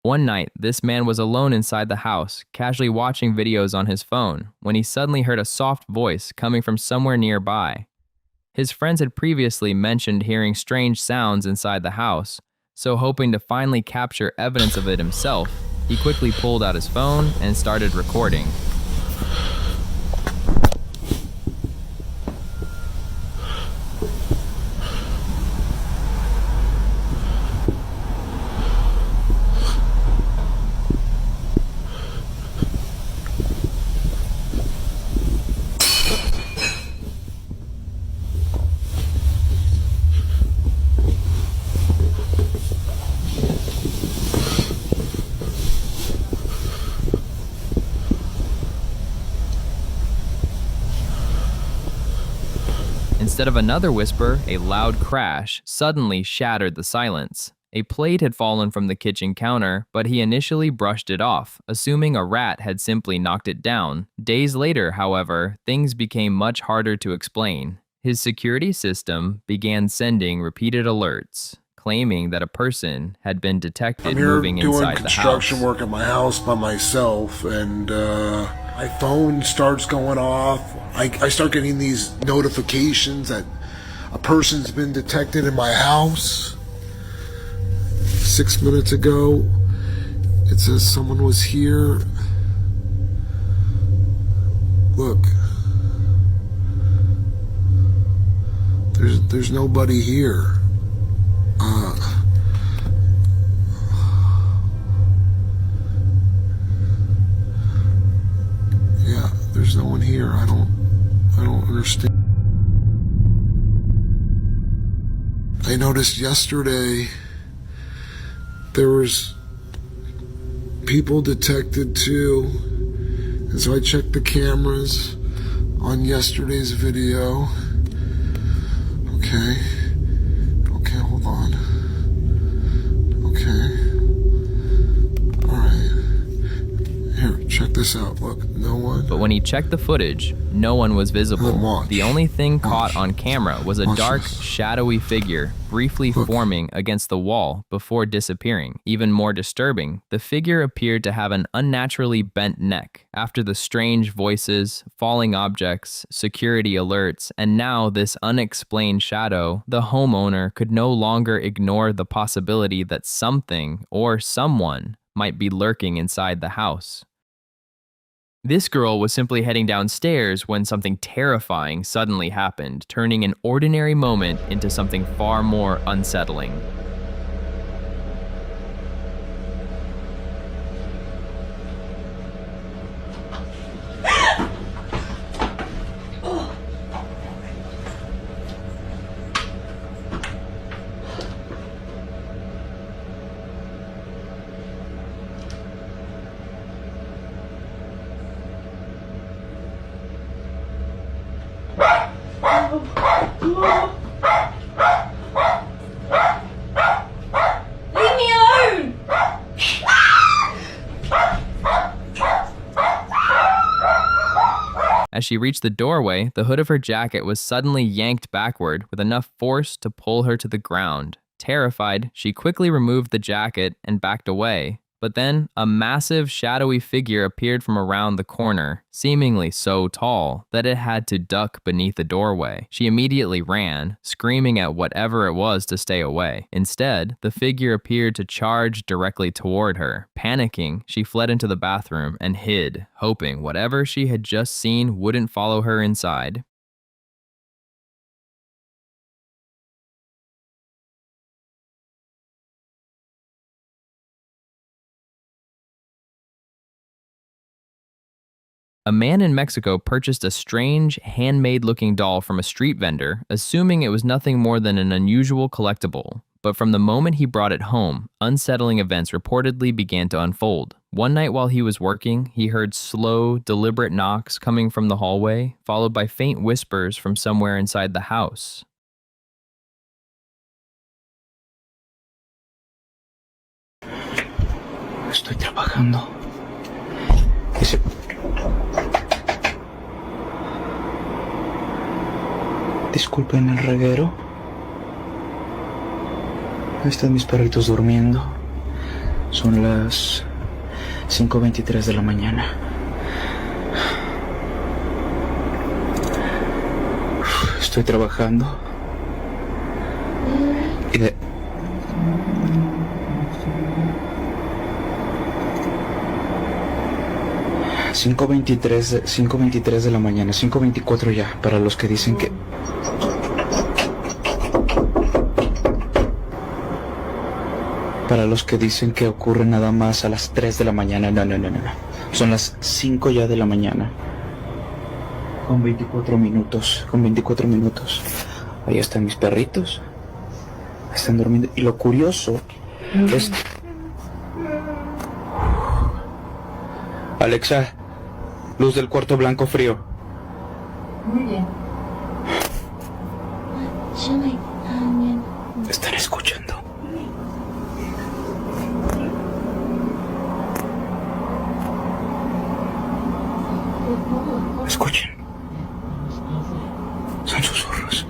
One night, this man was alone inside the house, casually watching videos on his phone, when he suddenly heard a soft voice coming from somewhere nearby. His friends had previously mentioned hearing strange sounds inside the house, so hoping to finally capture evidence of it himself, he quickly pulled out his phone and started recording. Instead of another whisper, a loud crash suddenly shattered the silence. A plate had fallen from the kitchen counter, but he initially brushed it off, assuming a rat had simply knocked it down. Days later, however, things became much harder to explain. His security system began sending repeated alerts, claiming that a person had been detected moving inside the house. I'm here doing construction work at my house by myself, and my phone starts going off. I start getting these notifications that a person's been detected in my house. 6 minutes ago, it says someone was here. Look. There's nobody here. Yeah, there's no one here. I don't understand. I noticed yesterday there was people detected too, and so I checked the cameras on yesterday's video. Okay, hold on. Okay, alright. Here, check this out. Look, no one. But when he checked the footage, no one was visible. The only thing caught on camera was a dark, shadowy figure briefly forming against the wall before disappearing. Even more disturbing, the figure appeared to have an unnaturally bent neck. After the strange voices, falling objects, security alerts, and now this unexplained shadow, the homeowner could no longer ignore the possibility that something or someone might be lurking inside the house. This girl was simply heading downstairs when something terrifying suddenly happened, turning an ordinary moment into something far more unsettling. Leave me alone! As she reached the doorway, the hood of her jacket was suddenly yanked backward with enough force to pull her to the ground. Terrified, she quickly removed the jacket and backed away. But then, a massive, shadowy figure appeared from around the corner, seemingly so tall that it had to duck beneath the doorway. She immediately ran, screaming at whatever it was to stay away. Instead, the figure appeared to charge directly toward her. Panicking, she fled into the bathroom and hid, hoping whatever she had just seen wouldn't follow her inside. A man in Mexico purchased a strange, handmade-looking doll from a street vendor, assuming it was nothing more than an unusual collectible. But from the moment he brought it home, unsettling events reportedly began to unfold. One night while he was working, he heard slow, deliberate knocks coming from the hallway, followed by faint whispers from somewhere inside the house. Estoy trabajando. Disculpen el reguero. Están mis perritos durmiendo. Son las 5:23 de la mañana. Estoy trabajando. Y de... Cinco veintitrés de la mañana, 5:24 ya, para los que dicen que... Para los que dicen que ocurre nada más a las 3 de la mañana, no. Son las 5 ya de la mañana. Con 24 minutos. Ahí están mis perritos. Están durmiendo. Y lo curioso es... Alexa, luz del cuarto blanco frío. Muy bien. Están escuchando. Escuchen. Son susurros.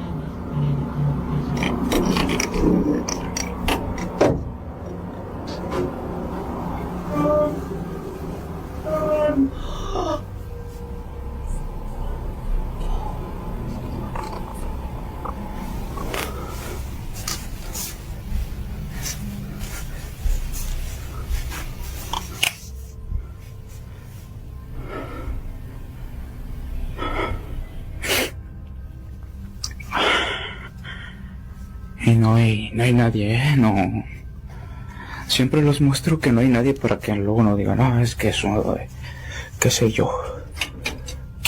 Y no hay nadie, no. Siempre los muestro que no hay nadie para que luego no digan, no, es que eso, qué sé yo,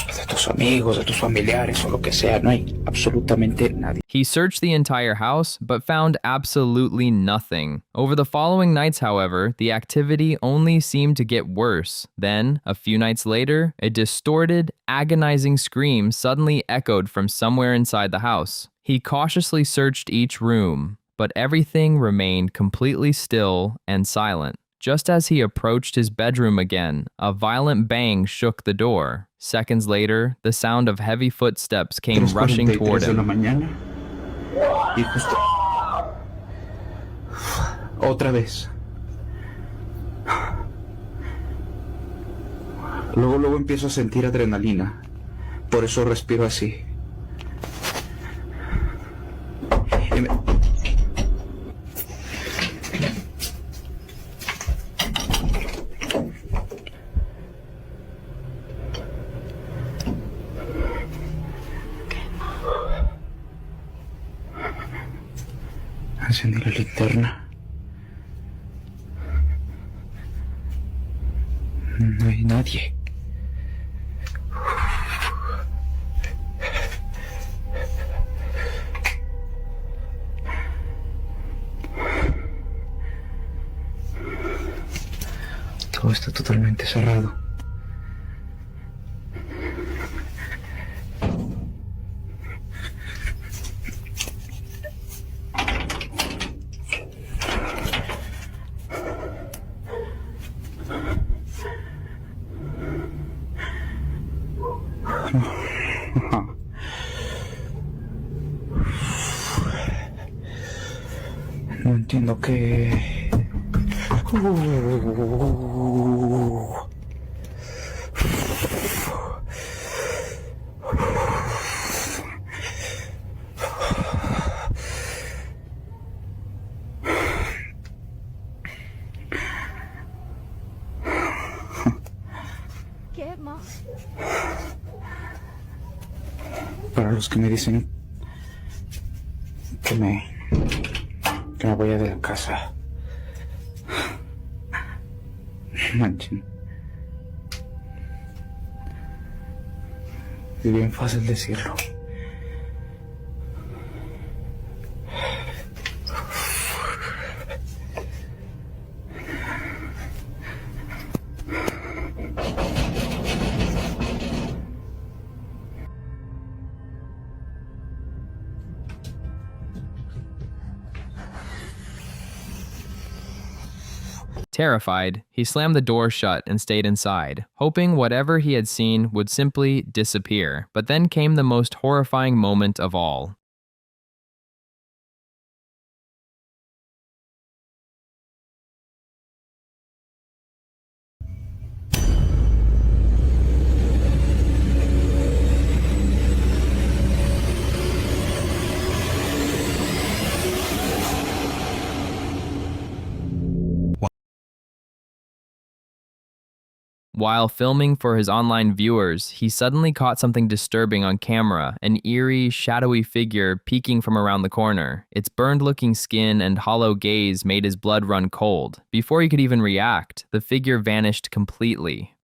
de tus amigos, de tus familiares o lo que sea, no hay absolutamente nadie. He searched the entire house, but found absolutely nothing. Over the following nights, however, the activity only seemed to get worse. Then, a few nights later, a distorted, agonizing scream suddenly echoed from somewhere inside the house. He cautiously searched each room, but everything remained completely still and silent. Just as he approached his bedroom again, a violent bang shook the door. Seconds later, the sound of heavy footsteps came rushing toward him. Y justo... Otra vez. Luego empiezo a sentir adrenalina. Por eso respiro así. Encendí la linterna. No hay nadie. Todo está totalmente cerrado. No entiendo qué... ¿Qué más? Para los que me dicen que me vaya de la casa. Manchen. Es bien fácil decirlo. Terrified, he slammed the door shut and stayed inside, hoping whatever he had seen would simply disappear. But then came the most horrifying moment of all. While filming for his online viewers, he suddenly caught something disturbing on camera, an eerie, shadowy figure peeking from around the corner. Its burned-looking skin and hollow gaze made his blood run cold. Before he could even react, the figure vanished completely.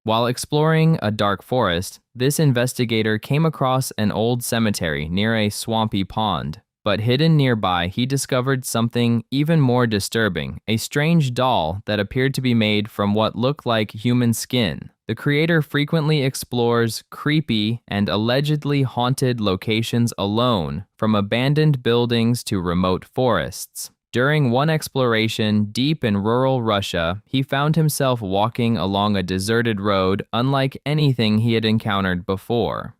While exploring a dark forest, this investigator came across an old cemetery near a swampy pond. But hidden nearby, he discovered something even more disturbing, a strange doll that appeared to be made from what looked like human skin. The creator frequently explores creepy and allegedly haunted locations alone, from abandoned buildings to remote forests. During one exploration deep in rural Russia, he found himself walking along a deserted road unlike anything he had encountered before.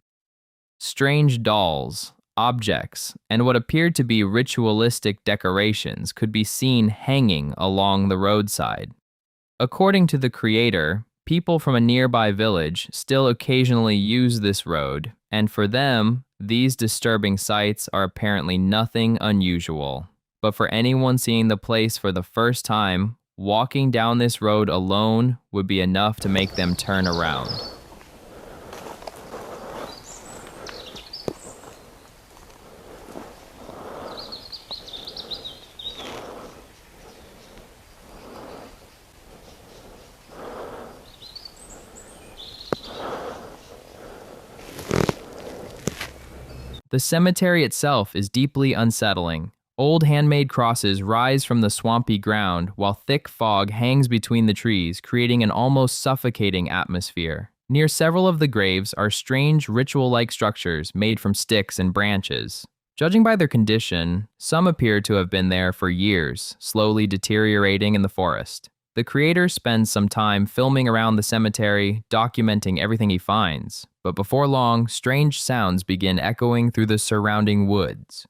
Strange dolls, objects, and what appeared to be ritualistic decorations could be seen hanging along the roadside. According to the creator, people from a nearby village still occasionally use this road, and for them, these disturbing sights are apparently nothing unusual. But for anyone seeing the place for the first time, walking down this road alone would be enough to make them turn around. The cemetery itself is deeply unsettling. Old handmade crosses rise from the swampy ground while thick fog hangs between the trees, creating an almost suffocating atmosphere. Near several of the graves are strange ritual-like structures made from sticks and branches. Judging by their condition, some appear to have been there for years, slowly deteriorating in the forest. The creator spends some time filming around the cemetery, documenting everything he finds. But before long, strange sounds begin echoing through the surrounding woods.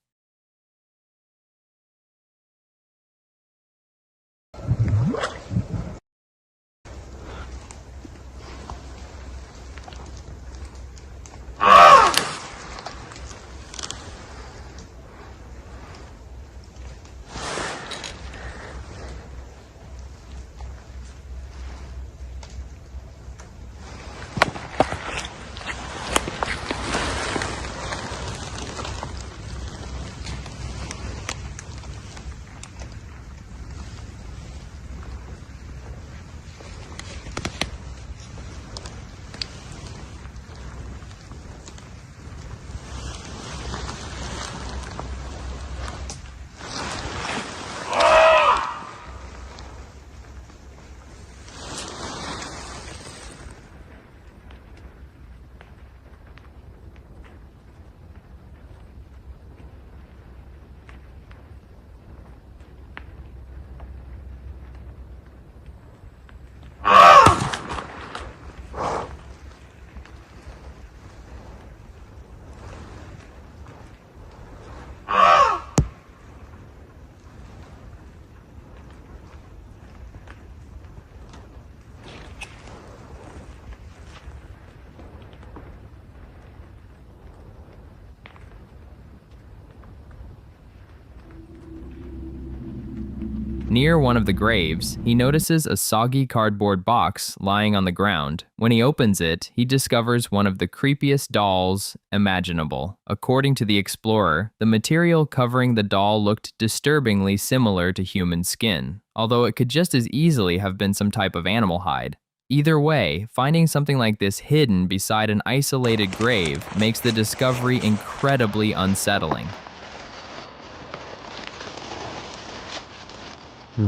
Near one of the graves, he notices a soggy cardboard box lying on the ground. When he opens it, he discovers one of the creepiest dolls imaginable. According to the explorer, the material covering the doll looked disturbingly similar to human skin, although it could just as easily have been some type of animal hide. Either way, finding something like this hidden beside an isolated grave makes the discovery incredibly unsettling.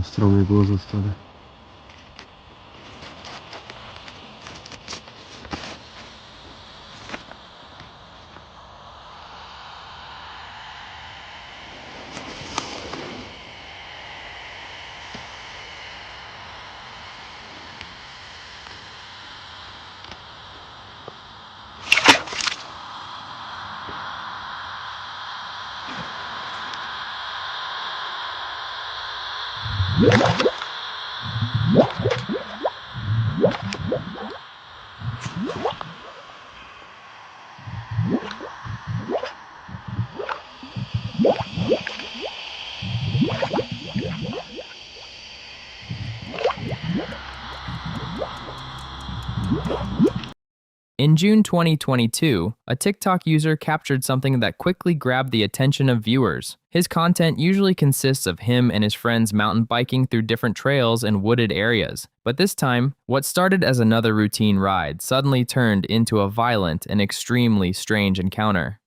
Stromy było zostawię. In June 2022, a TikTok user captured something that quickly grabbed the attention of viewers. His content usually consists of him and his friends mountain biking through different trails and wooded areas. But this time, what started as another routine ride suddenly turned into a violent and extremely strange encounter.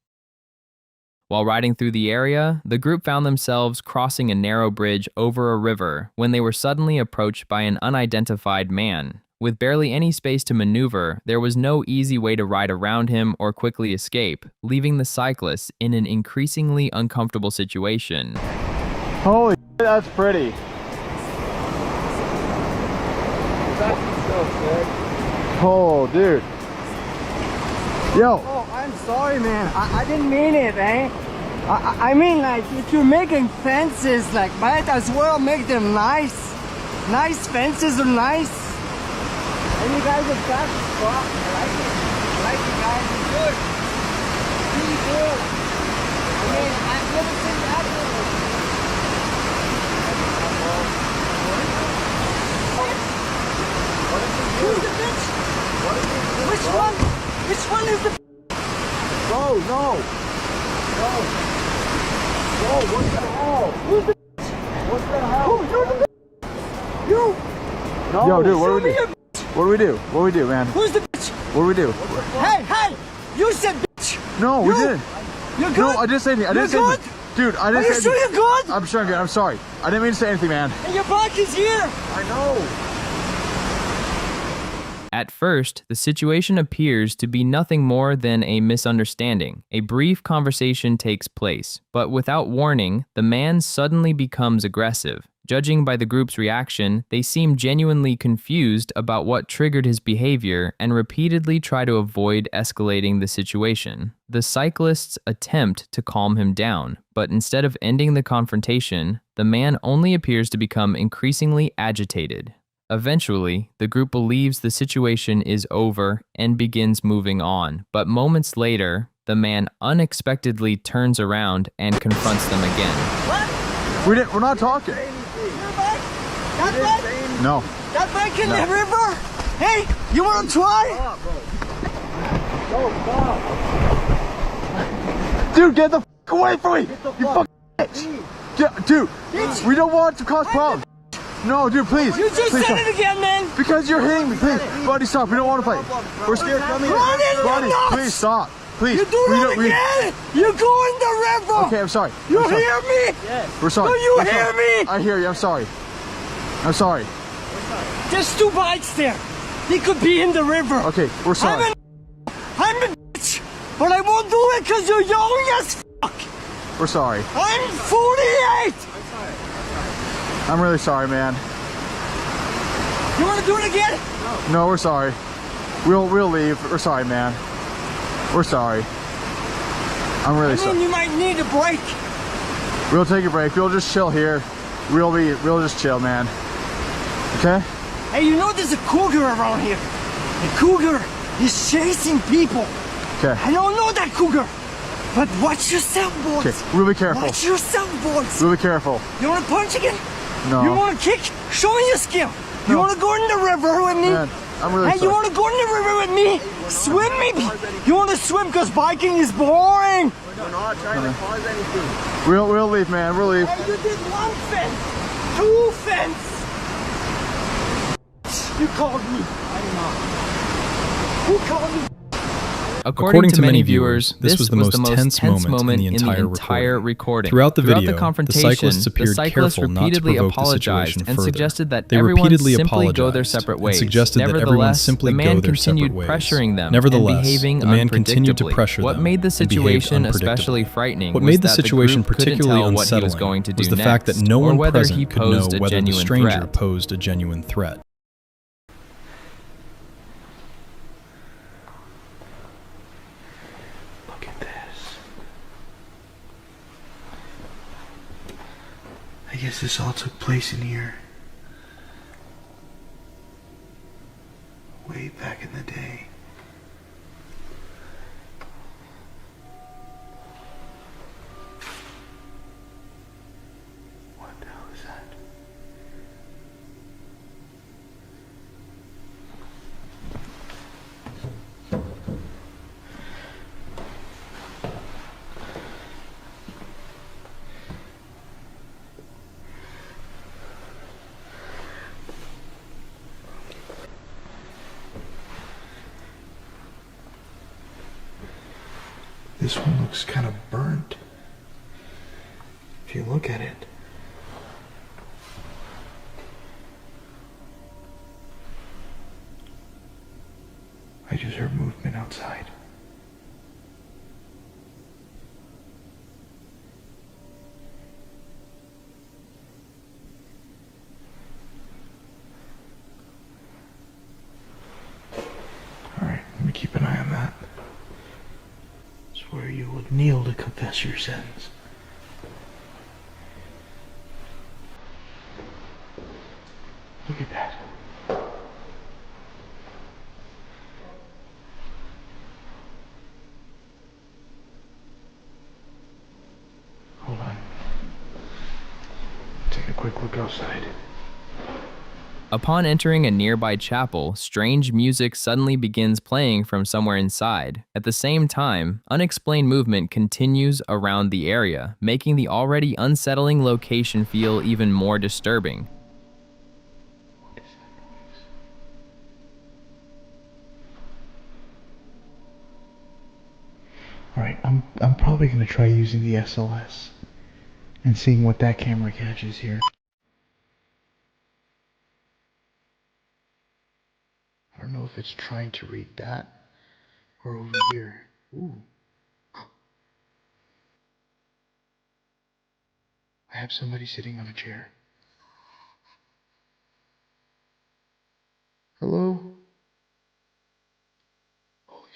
While riding through the area, the group found themselves crossing a narrow bridge over a river when they were suddenly approached by an unidentified man. With barely any space to maneuver, there was no easy way to ride around him or quickly escape, leaving the cyclists in an increasingly uncomfortable situation. Holy shit, that's pretty. That's so sick. Oh, dude. Yo. Oh, I'm sorry, man. I didn't mean it, eh? I mean, like, if you're making fences, like, might as well make them nice. Nice fences are nice. And you guys have got the spot. I like it. I like you guys. You're good. Really good. I mean, I've never seen that before. Who's the bitch? Which one? Which one is the No, no. No. No, what the hell? Who's the What the hell? Oh, you're the bitch. You. No. Yo, dude, what do we Show me do? your What do we do? What do we do, man? Who's the bitch? What do we do? Hey, hey! You said bitch! No, we didn't. You're good? No, I didn't say anything. I didn't say You're anything. Dude, I didn't Are you say sure anything. you're good? I'm sure I'm good. I'm sorry. I didn't mean to say anything, man. And your bike is here! I know. At first, the situation appears to be nothing more than a misunderstanding. A brief conversation takes place, but without warning, the man suddenly becomes aggressive. Judging by the group's reaction, they seem genuinely confused about what triggered his behavior and repeatedly try to avoid escalating the situation. The cyclists attempt to calm him down, but instead of ending the confrontation, the man only appears to become increasingly agitated. Eventually, the group believes the situation is over and begins moving on, but moments later, the man unexpectedly turns around and confronts them again. We're not talking. That bike? No. That bike in the river? Hey, you wanna try? Dude, get the f away from me! You fucking bitch! Dude, we don't want to cause problems. No, dude, please. You just please said stop. it again, man! Because you're hitting me, please. Buddy, stop. We don't want to fight. We're scared. Come here. Run in, Buddy, you're nuts! please stop. Please. You do that again! You go in the river! Okay, I'm sorry. You I'm sorry. hear me? We're sorry. Do you I'm hear sorry. me? I hear you. I'm sorry. I'm sorry. There's two bikes there. He could be in the river. Okay, we're sorry. I'm a bitch, but I won't do it because you're young as fuck. We're sorry. I'm 48. I'm really sorry, man. You want to do it again? No, we're sorry. We'll leave. We're sorry, man. We're sorry. I'm really sorry. You might need a break. We'll take a break. We'll just chill here. We'll just chill, man. Okay? Hey, you know there's a cougar around here. The cougar is chasing people. Okay. I don't know that cougar. But watch yourself, boys. Okay, we'll be careful. Watch yourself, boys. We'll be careful. You want to punch again? No. You want to kick? Show me your skill. You want to go in the river with me? Man, I'm really Hey, sorry. you want to go in the river with me? Swim maybe. You want to swim because biking is boring. We're not trying to cause anything. We'll leave, man. We'll leave. Hey, you did one fence. Two fence. You called me. I'm not. Who called me? According to many viewers, this was the most tense moment in the entire recording. Throughout the video, confrontation, the cyclists appeared careful not to repeatedly provoke the apologized situation and further. suggested that They everyone repeatedly simply go their apologized separate and ways. suggested that everyone Nevertheless, simply the man go their continued separate ways. pressuring them Nevertheless, and behaving the man continued to unpredictably. pressure What them made the and behaved situation unpredictably. especially frightening What was made the that situation group couldn't particularly tell what he was unsettling going to do was the next, fact that no or one whether present he could know posed a whether the genuine stranger threat. posed a genuine threat. Look at this. I guess this all took place in here. back in the day. What the hell is that? This one looks kind of burnt, if you look at it. I just heard movement outside. All right, let me keep an eye on that. Where you would kneel to confess your sins. Look at that. Hold on. Take a quick look outside. Upon entering a nearby chapel, strange music suddenly begins playing from somewhere inside. At the same time, unexplained movement continues around the area, making the already unsettling location feel even more disturbing. What is that noise? Alright, I'm probably gonna try using the SLS and seeing what that camera catches here. I don't know if it's trying to read that or over here. Ooh. I have somebody sitting on a chair. Hello? Holy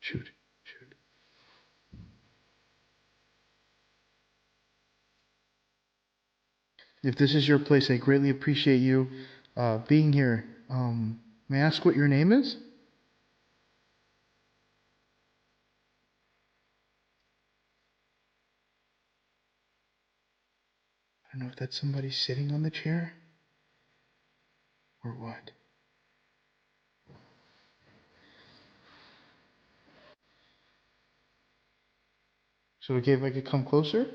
shit. Shoot. If this is your place, I greatly appreciate you being here. May I ask what your name is? I don't know if that's somebody sitting on the chair or what. So okay if I could come closer?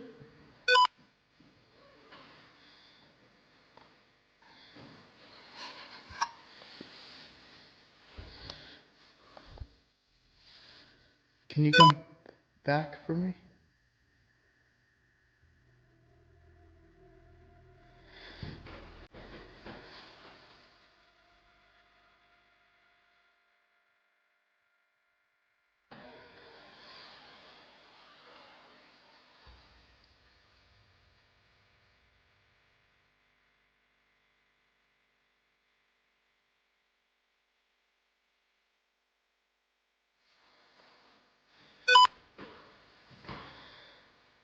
Can you come back for me?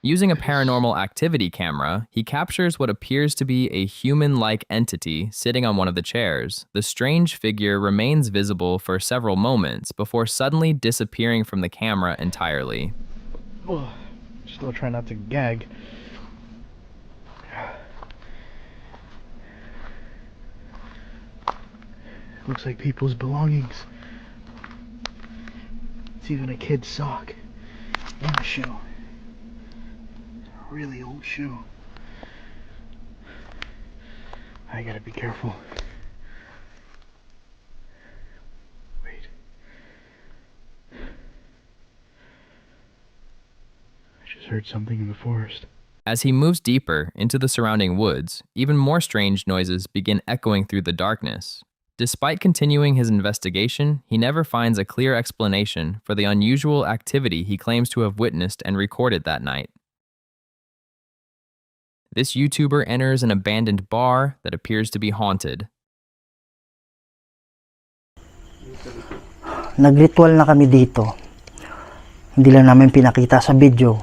Using a paranormal activity camera, he captures what appears to be a human-like entity sitting on one of the chairs. The strange figure remains visible for several moments before suddenly disappearing from the camera entirely. Oh, still try not to gag. Looks like people's belongings. It's even a kid's sock and a shoe. Really old shoe. I gotta be careful. Wait. I just heard something in the forest. As he moves deeper into the surrounding woods, even more strange noises begin echoing through the darkness. Despite continuing his investigation, he never finds a clear explanation for the unusual activity he claims to have witnessed and recorded that night. This YouTuber enters an abandoned bar that appears to be haunted. Nagritual na kami dito. Hindi lang namin pinakita sa video.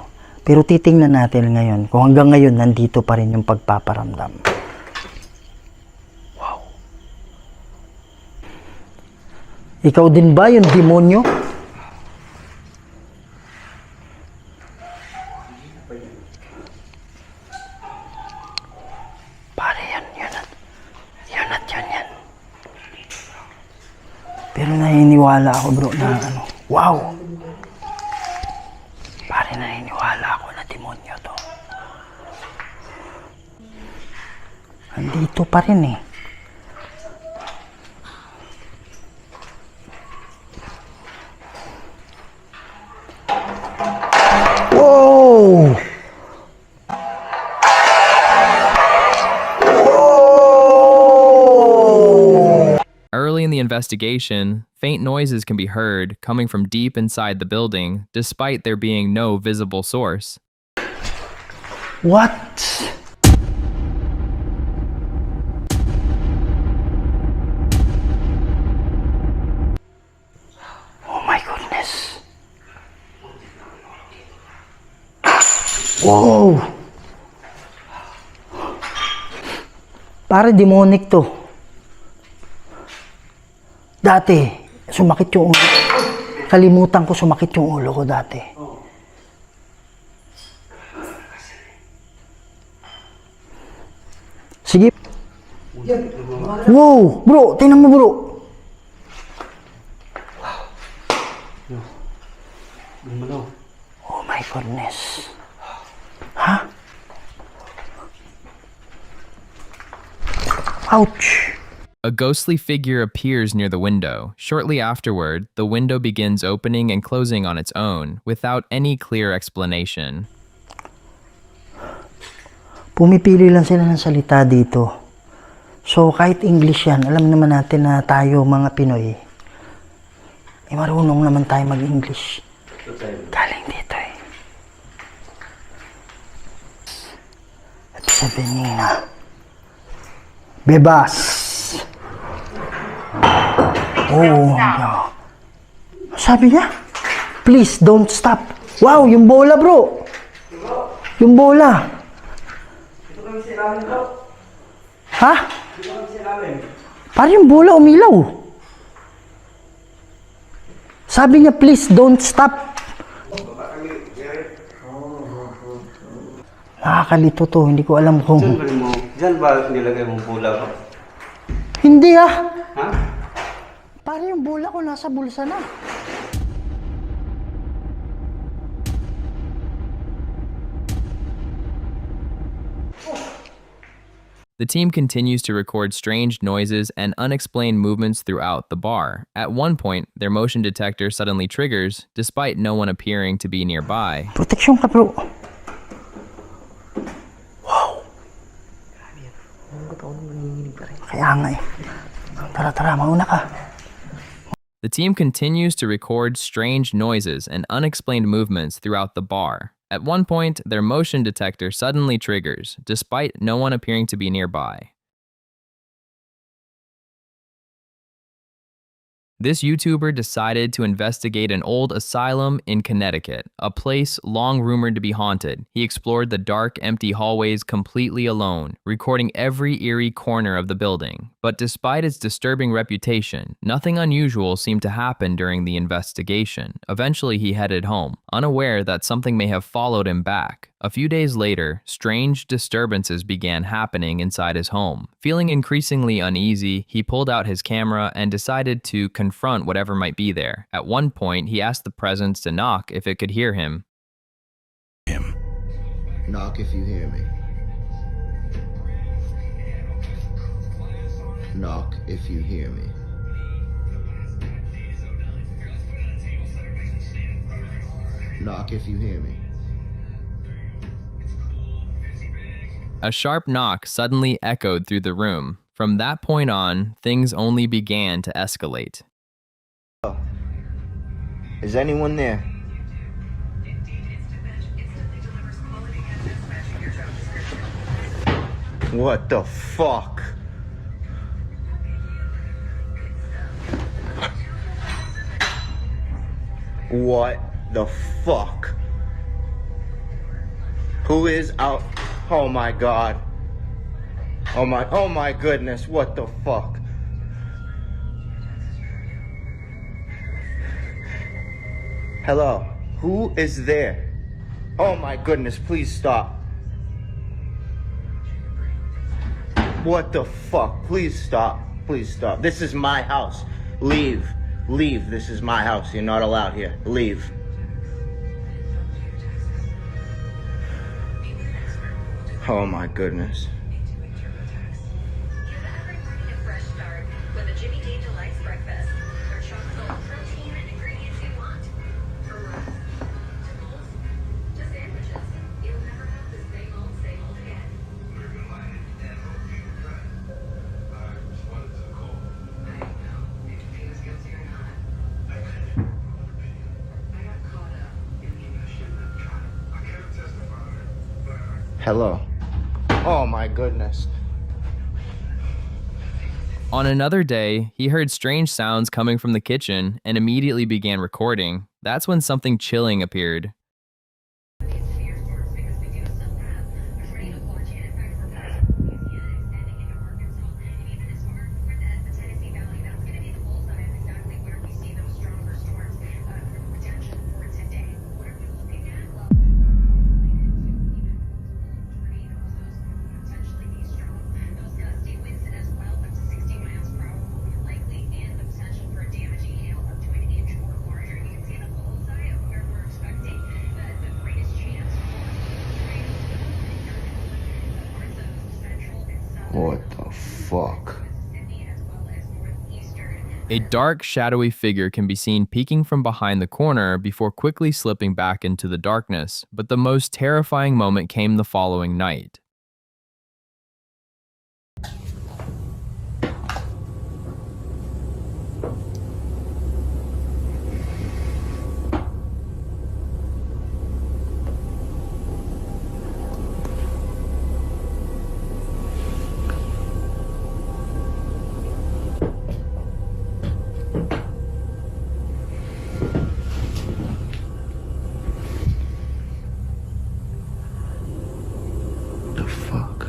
Pero titingnan natin ngayon kung hanggang ngayon nandito pa rin yung pagpaparamdam. Wow. Ikaw din ba yung demonyo? Pare, yun at yan. Pero naniniwala ako bro na ano, wow! Pare, naniniwala ako na demonyo to. Andito pa rin eh. Whoa! Early in the investigation, faint noises can be heard coming from deep inside the building, despite there being no visible source. What? Oh my goodness. Whoa! Para demonic to. Dati, sumakit yung ulo. Kalimutan ko sumakit yung ulo ko dati. Sige. Wow! Bro, tingnan mo bro. Oh my goodness. Ha? Ouch! A ghostly figure appears near the window. Shortly afterward, the window begins opening and closing on its own, without any clear explanation. Pumipili lang sila ng salita dito. So, kahit English yan, alam naman natin na tayo mga Pinoy, marunong naman tayo mag-English. Galing dito eh. At sabihin niya, bebas! Oh, no. Sabi niya, please don't stop. Wow, yung bola bro. Yung bola. Ha? Parang yung bola umilaw. Sabi niya, please don't stop. Nakakalito to, hindi ko alam kung... Diyan ba nilagay mong bola ko? Hindi ah. Ha? Parang yung bola ko nasa bulsa na. The team continues to record strange noises and unexplained movements throughout the bar. At one point, their motion detector suddenly triggers, despite no one appearing to be nearby. Proteksyon ka bro. Wow. Kaya nga eh. Tara, mauna ka. The team continues to record strange noises and unexplained movements throughout the bar. At one point, their motion detector suddenly triggers, despite no one appearing to be nearby. This YouTuber decided to investigate an old asylum in Connecticut, a place long rumored to be haunted. He explored the dark, empty hallways completely alone, recording every eerie corner of the building. But despite its disturbing reputation, nothing unusual seemed to happen during the investigation. Eventually, he headed home, unaware that something may have followed him back. A few days later, strange disturbances began happening inside his home. Feeling increasingly uneasy, he pulled out his camera and decided to confront whatever might be there. At one point, he asked the presence to knock if it could hear him. Knock if you hear me. Knock if you hear me. Knock if you hear me. A sharp knock suddenly echoed through the room. From that point on, things only began to escalate. Is anyone there? What the fuck? What the fuck? Who is out? Oh my god. Oh my goodness, what the fuck? Hello? Who is there? Oh my goodness, please stop. What the fuck? Please stop. Please stop. This is my house. Leave. Leave. This is my house. You're not allowed here. Leave. Oh my goodness. Hello. Oh my goodness. On another day, he heard strange sounds coming from the kitchen and immediately began recording. That's when something chilling appeared. What the fuck? A dark, shadowy figure can be seen peeking from behind the corner before quickly slipping back into the darkness, but the most terrifying moment came the following night. The fuck?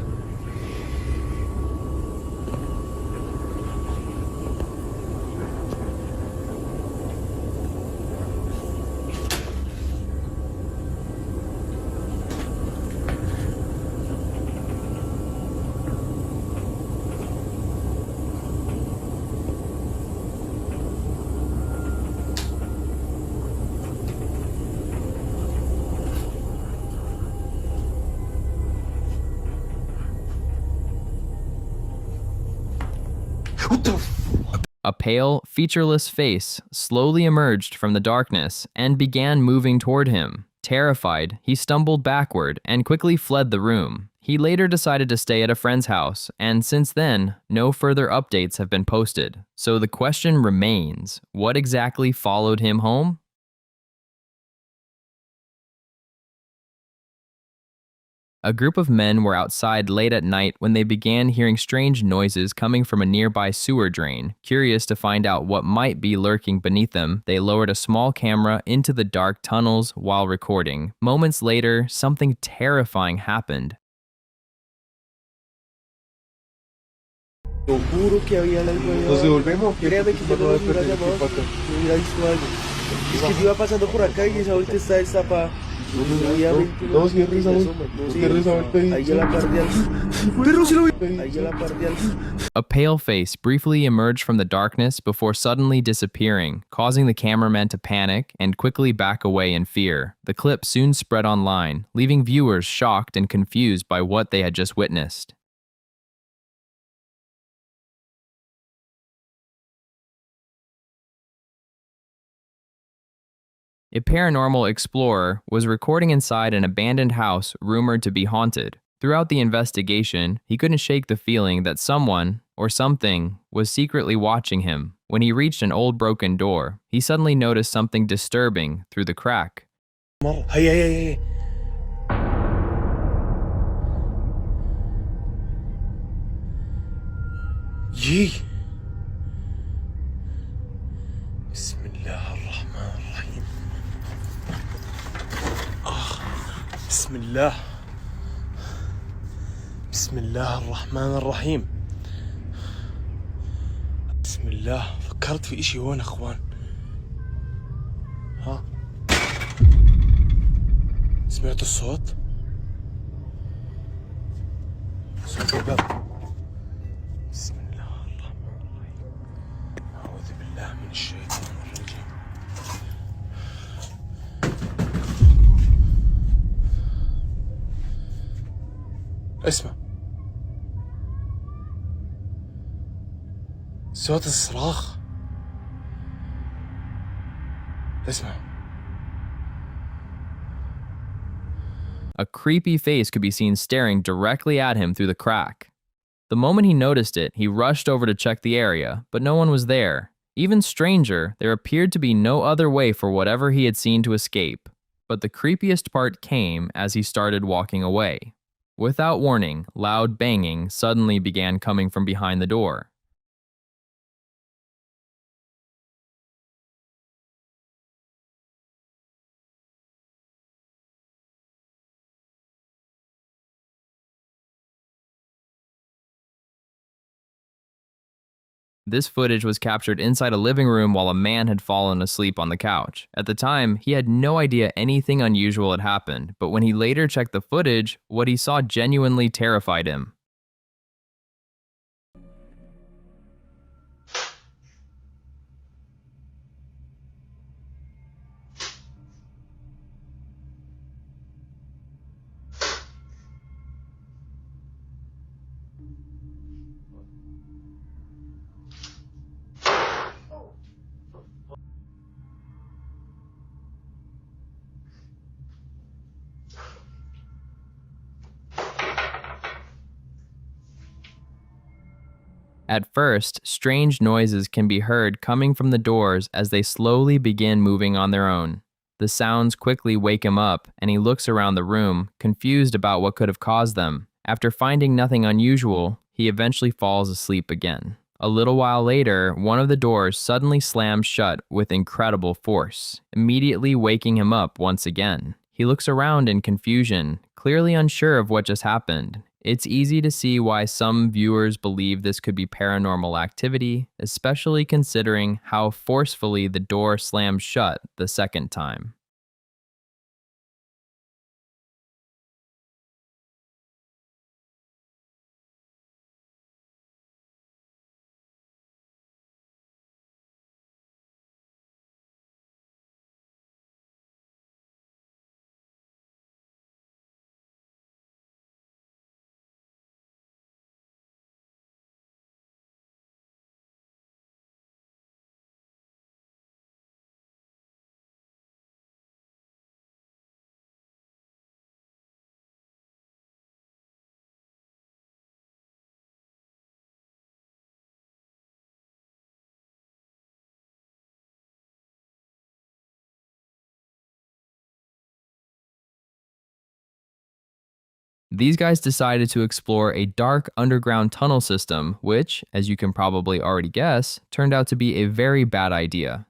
A pale, featureless face slowly emerged from the darkness and began moving toward him. Terrified, he stumbled backward and quickly fled the room. He later decided to stay at a friend's house, and since then, no further updates have been posted. So the question remains, what exactly followed him home? A group of men were outside late at night when they began hearing strange noises coming from a nearby sewer drain. Curious to find out what might be lurking beneath them, they lowered a small camera into the dark tunnels while recording. Moments later, something terrifying happened. Lo juro que había algo ahí. ¿Nos devolvemos? Créame que yo no lo hubiera llamado. Me hubiera visto algo. Es que yo iba pasando por acá y esa ahorita está destapada. No, cierre esa vuelta. Cierre esa vuelta. Ahí ya la perdí al... Perro, sí lo vi. Ahí ya la perdí al... A pale face briefly emerged from the darkness before suddenly disappearing, causing the cameraman to panic and quickly back away in fear. The clip soon spread online, leaving viewers shocked and confused by what they had just witnessed. A paranormal explorer was recording inside an abandoned house rumored to be haunted. Throughout the investigation, he couldn't shake the feeling that someone, or something, was secretly watching him. When he reached an old broken door, he suddenly noticed something disturbing through the crack. Hey. Yee. Bismillahirrahmanirrahim. بسم الله بسم الله الرحمن الرحيم بسم الله فكرت في اشي هون اخوان ها سمعت الصوت؟ صوت الباب. بسم الله الرحمن الرحيم. أعوذ بالله من الشيطان الرجيم. اسمع صوت الصراخ. اسمع. A creepy face could be seen staring directly at him through the crack. The moment he noticed it, he rushed over to check the area, but no one was there. Even stranger, there appeared to be no other way for whatever he had seen to escape. But the creepiest part came as he started walking away. Without warning, loud banging suddenly began coming from behind the door. This footage was captured inside a living room while a man had fallen asleep on the couch. At the time, he had no idea anything unusual had happened, but when he later checked the footage, what he saw genuinely terrified him. At first, strange noises can be heard coming from the doors as they slowly begin moving on their own. The sounds quickly wake him up, and he looks around the room, confused about what could have caused them. After finding nothing unusual, he eventually falls asleep again. A little while later, one of the doors suddenly slams shut with incredible force, immediately waking him up once again. He looks around in confusion, clearly unsure of what just happened. It's easy to see why some viewers believe this could be paranormal activity, especially considering how forcefully the door slammed shut the second time. These guys decided to explore a dark underground tunnel system, which, as you can probably already guess, turned out to be a very bad idea.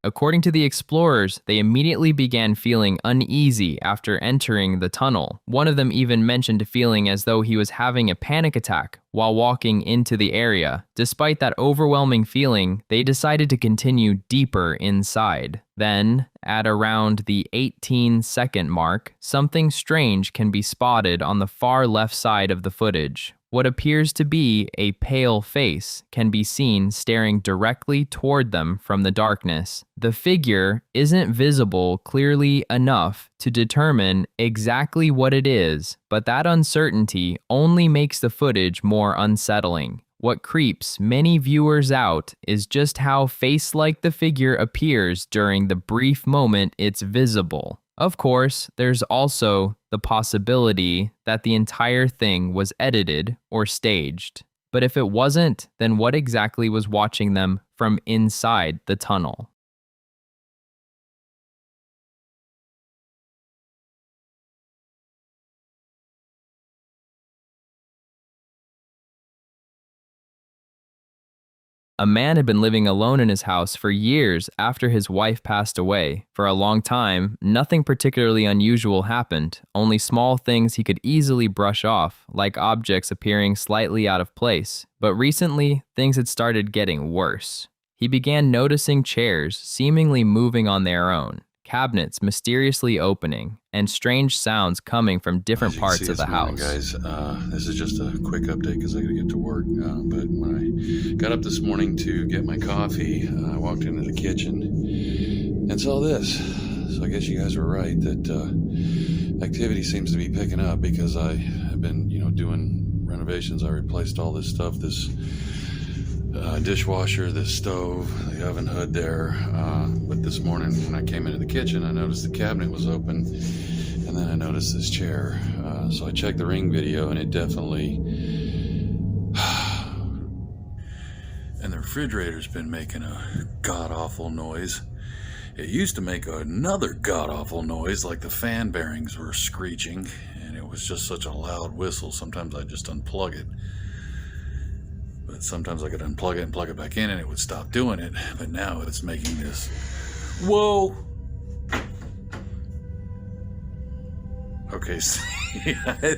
According to the explorers, they immediately began feeling uneasy after entering the tunnel. One of them even mentioned feeling as though he was having a panic attack while walking into the area. Despite that overwhelming feeling, they decided to continue deeper inside. Then, at around the 18-second mark, something strange can be spotted on the far left side of the footage. What appears to be a pale face can be seen staring directly toward them from the darkness. The figure isn't visible clearly enough to determine exactly what it is, but that uncertainty only makes the footage more unsettling. What creeps many viewers out is just how face-like the figure appears during the brief moment it's visible. Of course, there's also the possibility that the entire thing was edited or staged. But if it wasn't, then what exactly was watching them from inside the tunnel? A man had been living alone in his house for years after his wife passed away. For a long time, nothing particularly unusual happened, only small things he could easily brush off, like objects appearing slightly out of place. But recently, things had started getting worse. He began noticing chairs seemingly moving on their own, cabinets mysteriously opening, and strange sounds coming from different parts of the house. Guys, this is just a quick update because I gotta get to work. But when I got up this morning to get my coffee, I walked into the kitchen and saw this. So I guess you guys were right that activity seems to be picking up because I have been, doing renovations. I replaced all this stuff, this dishwasher, this stove, the oven hood there. But this morning when I came into the kitchen, I noticed the cabinet was open, and then I noticed this chair. So I checked the Ring video, and it definitely... and the refrigerator's been making a god-awful noise. It used to make another god-awful noise, like the fan bearings were screeching, and it was just such a loud whistle. Sometimes I'd just unplug it. But sometimes I could unplug it and plug it back in and it would stop doing it. But now it's making this. Whoa! Okay, see, I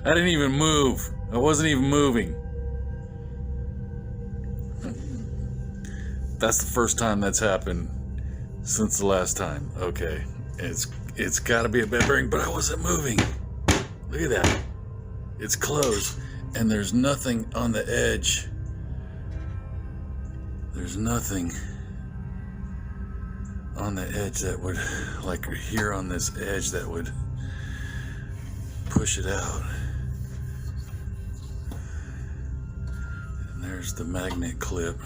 didn't even move. I wasn't even moving. That's the first time that's happened since the last time. Okay, it's got to be a bed bearing, but I wasn't moving. Look at that. It's closed, and there's nothing on the edge. There's nothing on the edge that would, like here on this edge, that would push it out. And there's the magnet clip.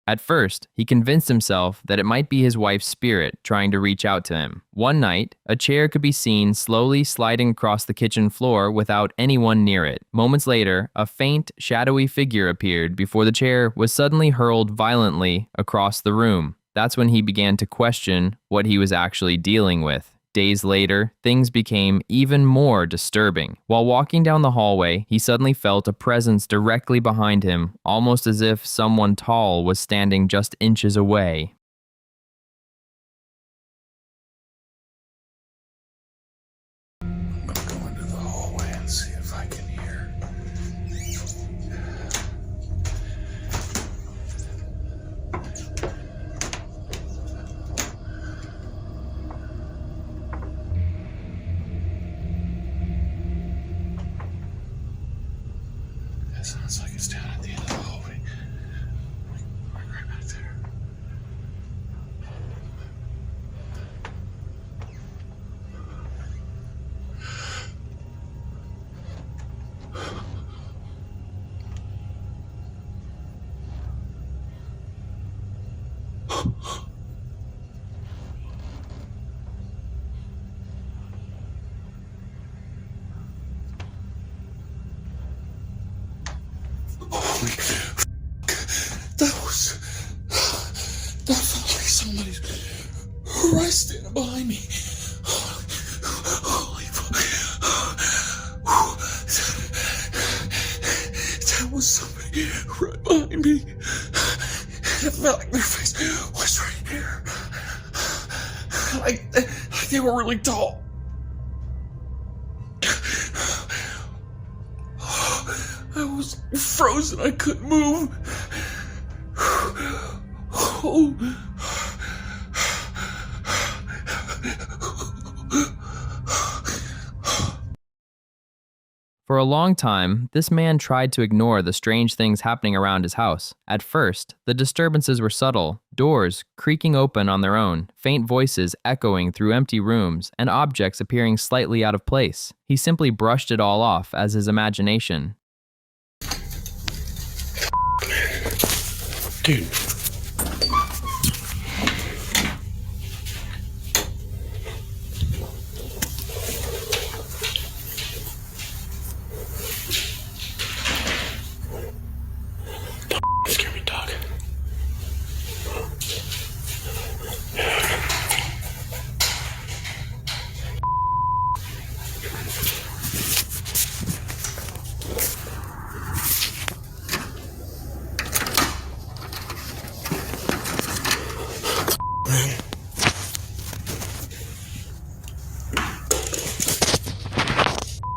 At first, he convinced himself that it might be his wife's spirit trying to reach out to him. One night, a chair could be seen slowly sliding across the kitchen floor without anyone near it. Moments later, a faint, shadowy figure appeared before the chair was suddenly hurled violently across the room. That's when he began to question what he was actually dealing with. Days later, things became even more disturbing. While walking down the hallway, he suddenly felt a presence directly behind him, almost as if someone tall was standing just inches away. I'm gonna go into the hallway and see if I can hear. It sounds like it's down at the end of the hallway. Right back there. Holy f***. That felt like somebody's right standing behind me. Holy fuck. That was somebody right behind me. It felt like their face was right here. Like they were really tall. I was frozen. I couldn't move. Oh. For a long time, this man tried to ignore the strange things happening around his house. At first, the disturbances were subtle, doors creaking open on their own, faint voices echoing through empty rooms, and objects appearing slightly out of place. He simply brushed it all off as his imagination. Dude. Don't scare me, dog.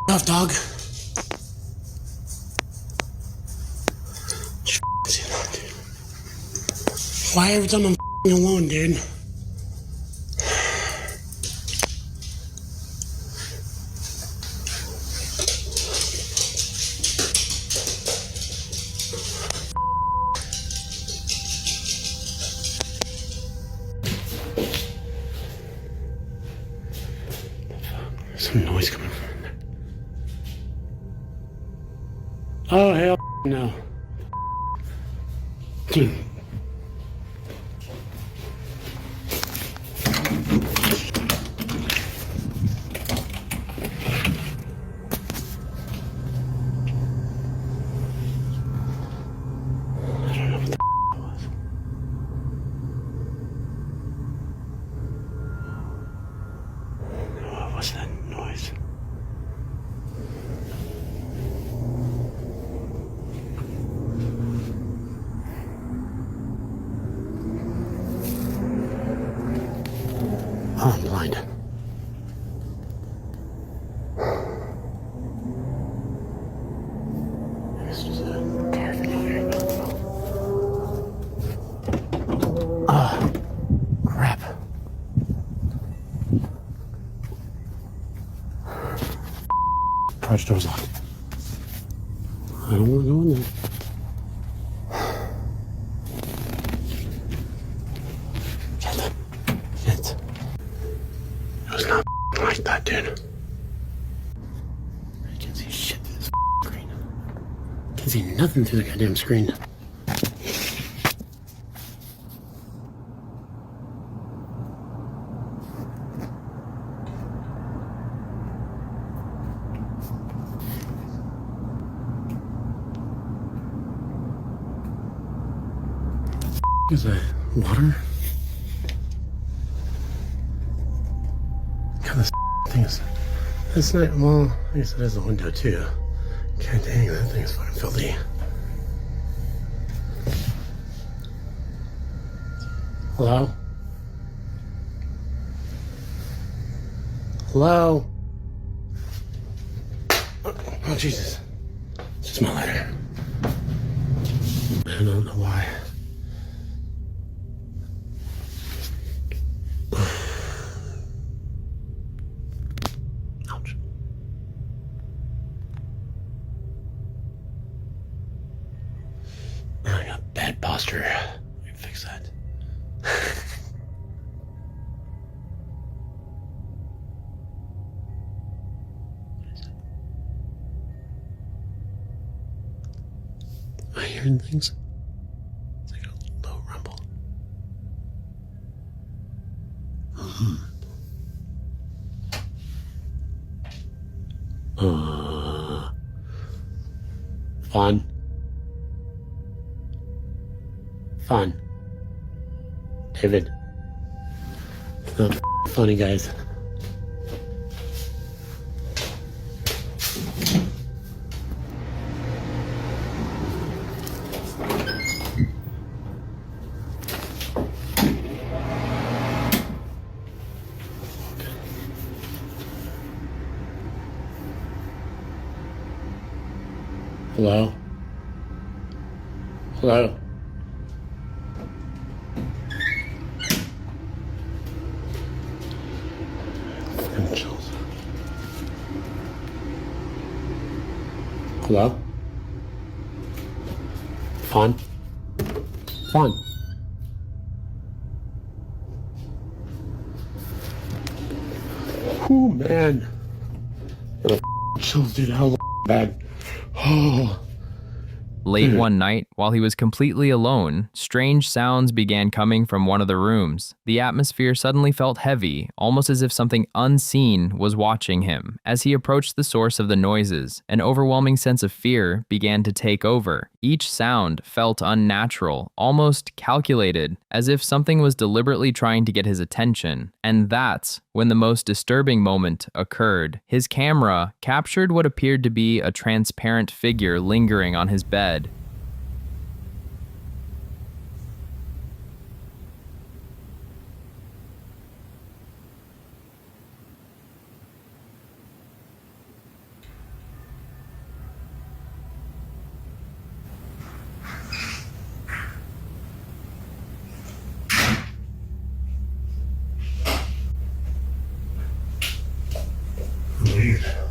Enough, dog. Why every time I'm alone, dude? There's some noise coming from in there. Oh, hell no. Dude. What's that noise? Oh, I'm blind. It's just a car familiar. Ah, crap. Garage door's locked. I don't want to go in there. Shit. It was not like that, dude. I can't see shit through this screen. Can't see nothing through the goddamn screen. Is that water? God, this thing is... It's not... Well, I guess it is a window, too. God dang, that thing is fucking filthy. Hello? Hello? Oh, Jesus. It's just my lighter. I don't know why. Ouch. I got bad posture. We can fix that. Am I hearing things? It's like a low rumble. Fun. Fun. David. It's not funny, guys. Hello? Hello? Fucking chills. Hello? Fawn? Fawn? Oh man. The chills, dude, how bad. Oh. Late one night, while he was completely alone, strange sounds began coming from one of the rooms. The atmosphere suddenly felt heavy, almost as if something unseen was watching him. As he approached the source of the noises, an overwhelming sense of fear began to take over. Each sound felt unnatural, almost calculated, as if something was deliberately trying to get his attention. And that's when the most disturbing moment occurred. His camera captured what appeared to be a transparent figure lingering on his bed. Weird.